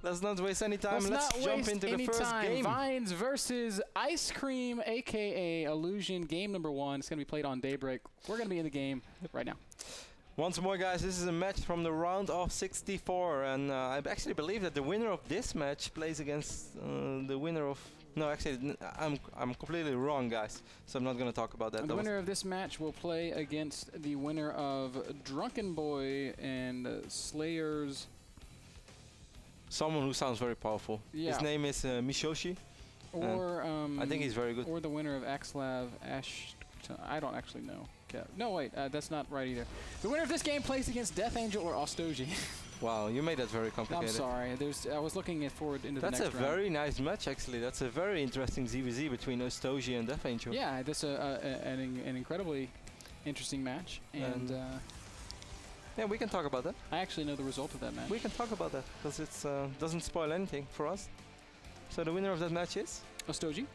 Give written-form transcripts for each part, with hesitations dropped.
Let's not waste any time. Let's jump into the first game. Vines versus Ice Cream, a.k.a. Illusion, game number 1. It's going to be played on Daybreak. We're going to be in the game right now. Once more, guys, this is a match from the round of 64. And I actually believe that the winner of this match plays against the winner of... No, actually, I'm completely wrong, guys. So I'm not going to talk about that. And the winner of this match will play against the winner of Drunken Boy and Slayer's... Someone who sounds very powerful. Yeah. His name is Mishoshi. Or I think he's very good. Or the winner of Axlav Ash. I don't actually know. Okay. No, wait, that's not right either. The winner of this game plays against Death Angel or Ostoji. Wow, you made that very complicated. I'm sorry. I was looking forward into the next round. That's a very nice match, actually. That's a very interesting ZVZ between Ostoji and Death Angel. Yeah, that's an incredibly interesting match. And yeah, we can talk about that. I actually know the result of that match. We can talk about that because it doesn't spoil anything for us. So the winner of that match is? Ostoji.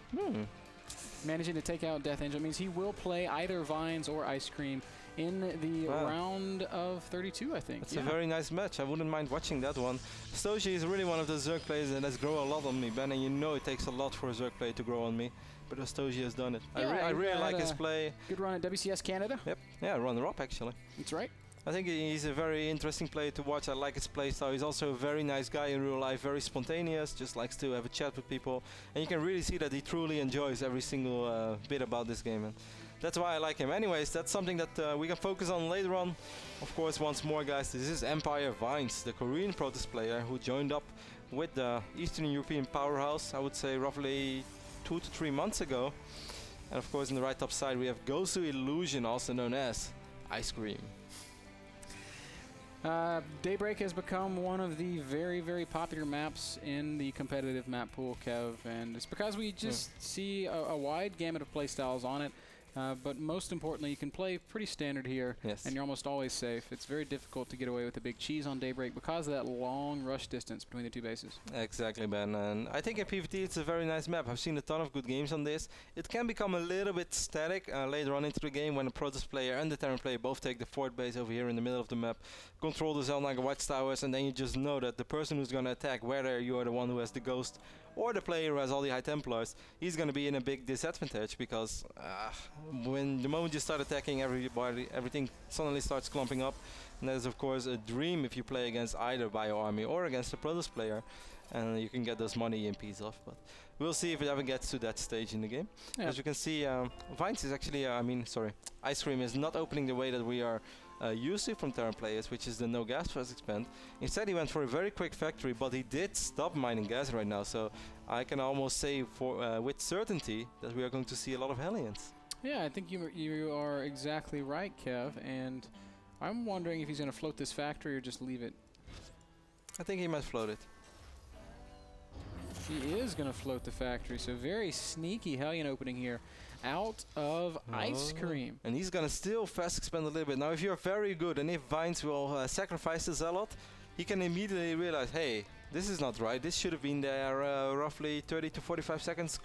Managing to take out Death Angel means he will play either Vines or Ice Cream in the round of 32, I think. It's a very nice match. I wouldn't mind watching that one. Ostoji is really one of the Zerg players that has grown a lot on me, Ben, and you know it takes a lot for a Zerg player to grow on me. But Ostoji has done it. Yeah, I really like his play. Good run at WCS Canada. Yep. Yeah, runner-up, actually. That's right. I think he's a very interesting player to watch. I like his playstyle. He's also a very nice guy in real life, very spontaneous, just likes to have a chat with people. And you can really see that he truly enjoys every single bit about this game. And that's why I like him. Anyways, that's something that we can focus on later on. Of course, once more, guys, this is Empire Vines, the Korean Protest player who joined up with the Eastern European powerhouse, I would say roughly 2 to 3 months ago. And of course, in the right top side, we have Gosu Illusion, also known as Ice Cream. Daybreak has become one of the very, very popular maps in the competitive map pool, Kev, and it's because we just see a wide gamut of playstyles on it. But most importantly, you can play pretty standard here, and you're almost always safe. It's very difficult to get away with a big cheese on Daybreak because of that long rush distance between the two bases. Exactly, Ben. And I think in PvT it's a very nice map. I've seen a ton of good games on this. It can become a little bit static later on into the game when the Protest player and the Terran player both take the fort base over here in the middle of the map, control the Zelnaga watchtowers, and then you just know that the person who's going to attack, whether you are the one who has the Ghost or the player who has all the High Templars, he's going to be in a big disadvantage because when the moment you start attacking everybody, everything suddenly starts clumping up. And that is of course a dream if you play against either Bio Army or against a Protest player, and you can get those money EMPs off. But we'll see if it ever gets to that stage in the game. As you can see, Vines is actually, Ice Cream is not opening the way that we are used to from Terran players, which is the no gas first expand. Instead he went for a very quick factory, but he did stop mining gas right now, so I can almost say for with certainty that we are going to see a lot of Hellions. Yeah, I think you are exactly right, Kev, and I'm wondering if he's going to float this factory or just leave it. I think he might float it. He is going to float the factory, so very sneaky Hellion opening here out of Ice Cream. And he's going to still fast expand a little bit. Now, if you're very good and if Vines will sacrifice the Zealot, he can immediately realize, hey, this is not right. This should have been there roughly 30 to 45 seconds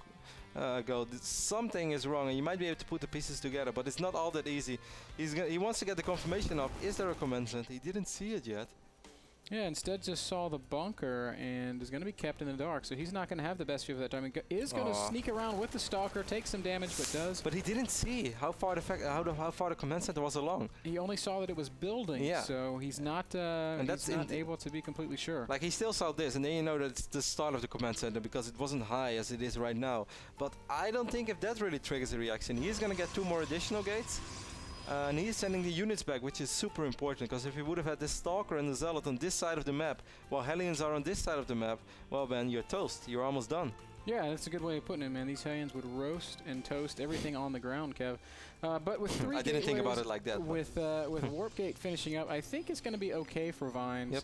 ago. Something is wrong, and you might be able to put the pieces together, but it's not all that easy. He wants to get the confirmation of, is there a command center? He didn't see it yet. Yeah, instead just saw the bunker and is going to be kept in the dark, so he's not going to have the best view of that time. He is going to sneak around with the Stalker, take some damage, but does. But he didn't see how far the command center was along. He only saw that it was building, so he's not able to be completely sure. Like, he still saw this, and then you know that it's the start of the command center because it wasn't high as it is right now. But I don't think if that really triggers a reaction. He's going to get 2 more additional gates. And he's sending the units back, which is super important, because if he would have had the Stalker and the Zealot on this side of the map, while Hellions are on this side of the map, well, Ben, you're toast. You're almost done. Yeah, that's a good way of putting it, man. These Hellions would roast and toast everything on the ground, Kev. But with 3 I didn't think about it like that. With Warp Gate finishing up, I think it's going to be okay for Vines. Yep.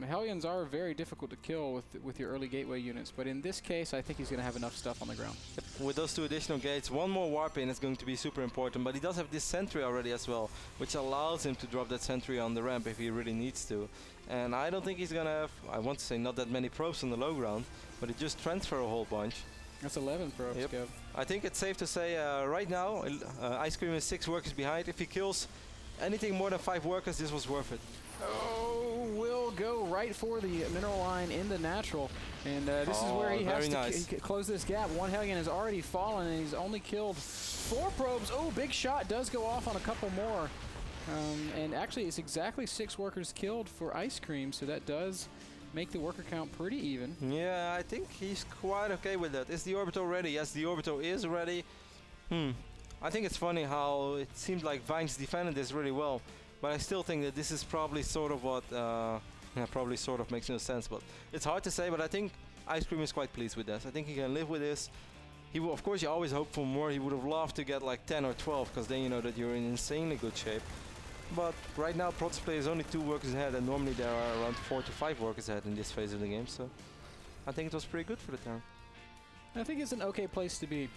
Hellions are very difficult to kill with your early gateway units, but in this case, I think he's going to have enough stuff on the ground. With those 2 additional gates, 1 more warp in is going to be super important, but he does have this sentry already as well, which allows him to drop that sentry on the ramp if he really needs to. And I don't think he's going to have, I want to say, not that many probes on the low ground, but he just transfer a whole bunch. That's 11 probes, Kev. I think it's safe to say right now, Ice Cream is 6 workers behind. If he kills anything more than 5 workers, this was worth it. Oh, will will go right for the mineral line in the natural. And this is where he has to close this gap. One Hellion has already fallen, and he's only killed 4 probes. Oh, big shot does go off on a couple more. And actually, it's exactly 6 workers killed for Ice Cream, so that does make the worker count pretty even. Yeah, I think he's quite okay with that. Is the Orbital ready? Yes, the Orbital is ready. I think it's funny how it seemed like Vines defended this really well, but I still think that this is probably sort of what, probably sort of makes no sense, but it's hard to say, but I think Ice Cream is quite pleased with this. I think he can live with this. He will, of course, you always hope for more. He would have loved to get like 10 or 12, because then you know that you're in insanely good shape. But right now, Protoss play is only 2 workers ahead, and normally there are around 4 to 5 workers ahead in this phase of the game, so I think it was pretty good for the Terran. I think it's an okay place to be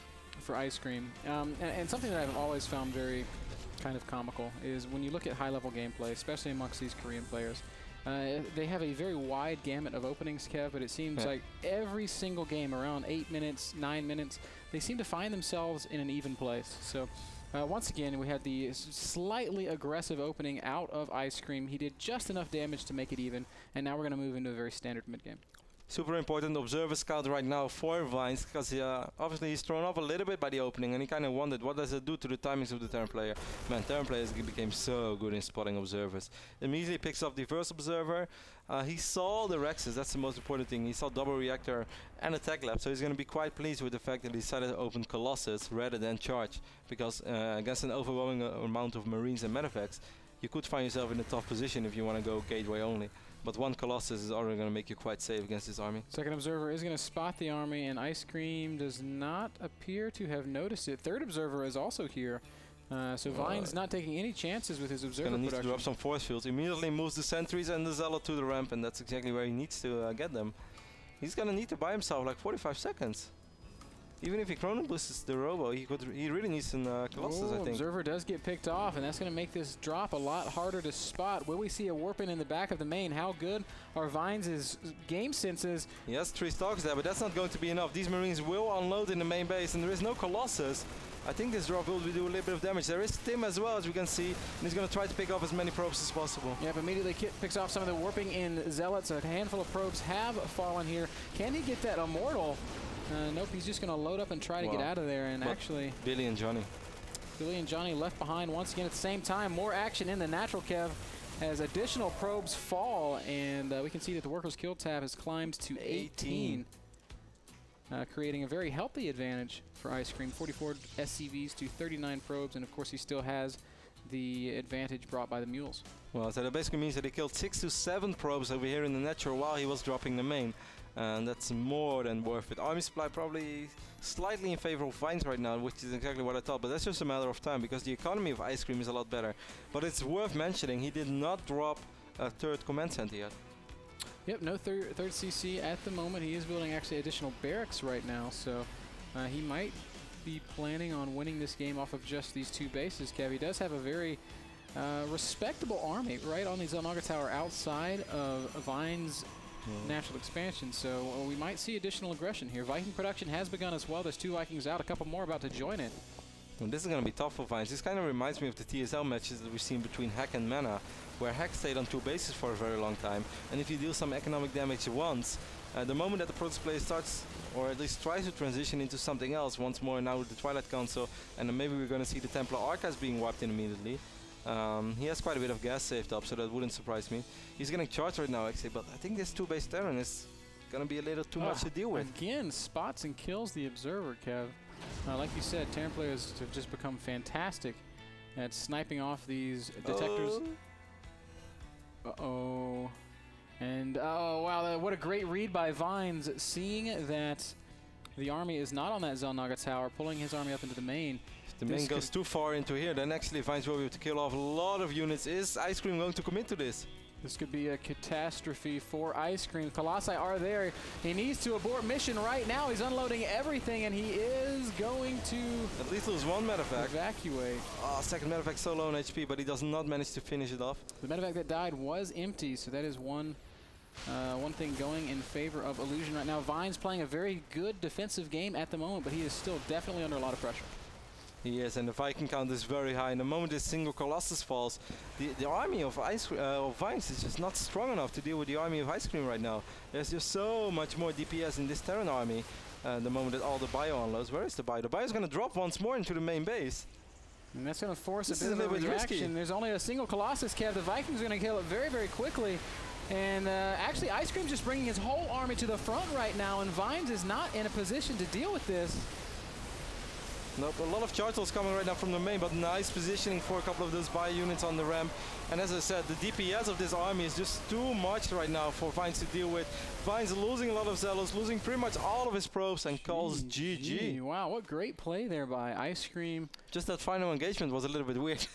for Ice Cream. And something that I've always found very kind of comical is when you look at high-level gameplay, especially amongst these Korean players, they have a very wide gamut of openings, Kev, but it seems like every single game, around 8 minutes, 9 minutes, they seem to find themselves in an even place. So once again, we had the slightly aggressive opening out of Ice Cream. He did just enough damage to make it even, and now we're going to move into a very standard mid-game. Super important observer scout right now for Vines, because obviously he's thrown off a little bit by the opening, and he kind of wondered what does it do to the timings of the Terran player. Man, Terran players became so good in spotting observers. Immediately picks up the first observer. He saw the Rexes, that's the most important thing. He saw double reactor and attack lab, so he's going to be quite pleased with the fact that he decided to open Colossus rather than charge, because against an overwhelming amount of Marines and medevacs, you could find yourself in a tough position if you want to go gateway only. But one Colossus is already going to make you quite safe against this army. Second observer is going to spot the army, and Ice Cream does not appear to have noticed it. Third observer is also here. So Vine's not taking any chances with his observer production. He's going to need to drop some force fields. Immediately moves the sentries and the zealot to the ramp, and that's exactly where he needs to get them. He's going to need to buy himself like 45 seconds. Even if he chrono boosts the robo, he really needs some Colossus, I think. Observer does get picked off, and that's going to make this drop a lot harder to spot. Will we see a warping in the back of the main? How good are Vines' game senses? He has 3 stalks there, but that's not going to be enough. These Marines will unload in the main base, and there is no Colossus. I think this drop will do a little bit of damage. There is Tim as well, as we can see, and he's going to try to pick off as many probes as possible. Yep, immediately picks off some of the warping in Zealots. A handful of probes have fallen here. Can he get that Immortal? Nope, he's just going to load up and try to get out of there, and actually... Billy and Johnny left behind once again at the same time. More action in the natural, Kev, as additional probes fall, and we can see that the workers kill tab has climbed to 18. Creating a very healthy advantage for Ice Cream. 44 SCVs to 39 probes, and of course he still has the advantage brought by the mules. Well, so that basically means that he killed 6 to 7 probes over here in the natural while he was dropping the main. And that's more than worth it. Army supply probably slightly in favor of Vines right now, which is exactly what I thought, but that's just a matter of time because the economy of Ice Cream is a lot better. But it's worth mentioning, he did not drop a 3rd command center yet. Yep, no third CC at the moment. He is building actually additional barracks right now, so he might be planning on winning this game off of just these 2 bases, Kev. He does have a very respectable army right on the Zelnaga Tower outside of Vines' natural expansion, so we might see additional aggression here. Viking production has begun as well. There's 2 Vikings out, a couple more about to join it. Well, this is going to be tough for Vines. This kind of reminds me of the TSL matches that we've seen between Hack and Mana, where Hack stayed on 2 bases for a very long time, and if you deal some economic damage once, the moment that the Protoss player starts, or at least tries to transition into something else once more now with the Twilight Council, and then maybe we're going to see the Templar Archives being wiped in immediately. He has quite a bit of gas saved up, so that wouldn't surprise me. He's getting charged right now, actually, but I think this 2-base Terran is going to be a little too much to deal with. Again, spots and kills the Observer, Kev. Like you said, Terran players have just become fantastic at sniping off these detectors. And, oh, wow, what a great read by Vines, seeing that the army is not on that Zelnaga Tower, pulling his army up into the main. If the main goes too far into here, then actually Vines will be able to kill off a lot of units. Is Ice Cream going to commit to this? This could be a catastrophe for Ice Cream. Colossi are there. He needs to abort mission right now. He's unloading everything, and he is going to at least lose 1 medevac. Evacuate. Oh, 2nd medevac so low on HP, but he does not manage to finish it off. The medevac that died was empty, so that is one thing going in favor of Illusion right now. Vines playing a very good defensive game at the moment, but he is still definitely under a lot of pressure. He is, and the Viking count is very high. And the moment this single Colossus falls, the army of Vines is just not strong enough to deal with the army of Ice Cream right now. There's just so much more DPS in this Terran army. The moment that all the bio unloads. Where is the bio? The bio is going to drop once more into the main base. And that's going to force a bit of a reaction. There's only a single Colossus, Kev. The Vikings are going to kill it very, very quickly. And actually, Ice Cream's just bringing his whole army to the front right now, and Vines is not in a position to deal with this. Nope, a lot of chartles coming right now from the main, but nice positioning for a couple of those bio units on the ramp. And as I said, the DPS of this army is just too much right now for Vines to deal with. Vines losing a lot of Zealots, losing pretty much all of his probes, and calls GG. Wow, what great play there by Ice Cream. Just that final engagement was a little bit weird,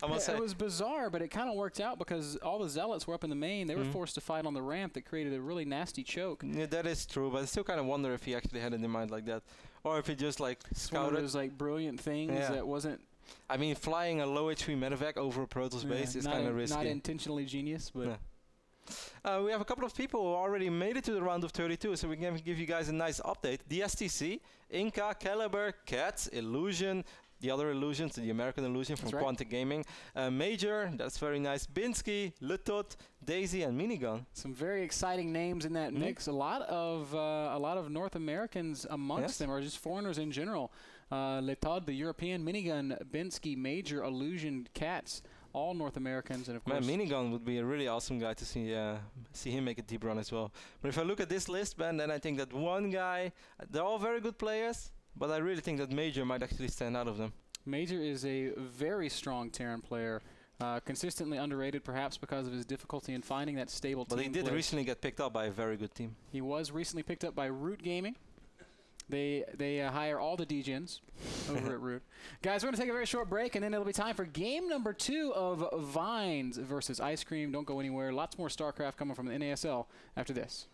I must say. It was bizarre, but it kind of worked out because all the Zealots were up in the main. They were forced to fight on the ramp. That created a really nasty choke. Yeah, that is true, but I still kind of wonder if he actually had it in mind like that. Or if he just like scouted. One of those like brilliant things that wasn't. I mean, flying a low HP medevac over a Protoss base is kind of risky. Not intentionally genius, but. We have a couple of people who already made it to the round of 32, so we can give you guys a nice update. The STC, Inca, Caliber, Cats, Illusion, the other Illusions, the American Illusion from Quantic Gaming, Major, that's very nice, Binsky, Letut, Daisy, and Minigun. Some very exciting names in that mix. A lot of North Americans amongst them, or just foreigners in general. Letut, the European, Minigun, Binsky, Major, Illusion, Cats. All North Americans, and of course... Minigun would be a really awesome guy to see him make a deep run as well. But if I look at this list, Ben, then I think that one guy... They're all very good players, but I really think that Major might actually stand out of them. Major is a very strong Terran player. Consistently underrated, perhaps because of his difficulty in finding that stable team. But he did recently get picked up by a very good team. He was recently picked up by Root Gaming. They hire all the DGens over at Root. Guys, we're going to take a very short break, and then it'll be time for game number 2 of Vines versus Ice Cream. Don't go anywhere. Lots more StarCraft coming from the NASL after this.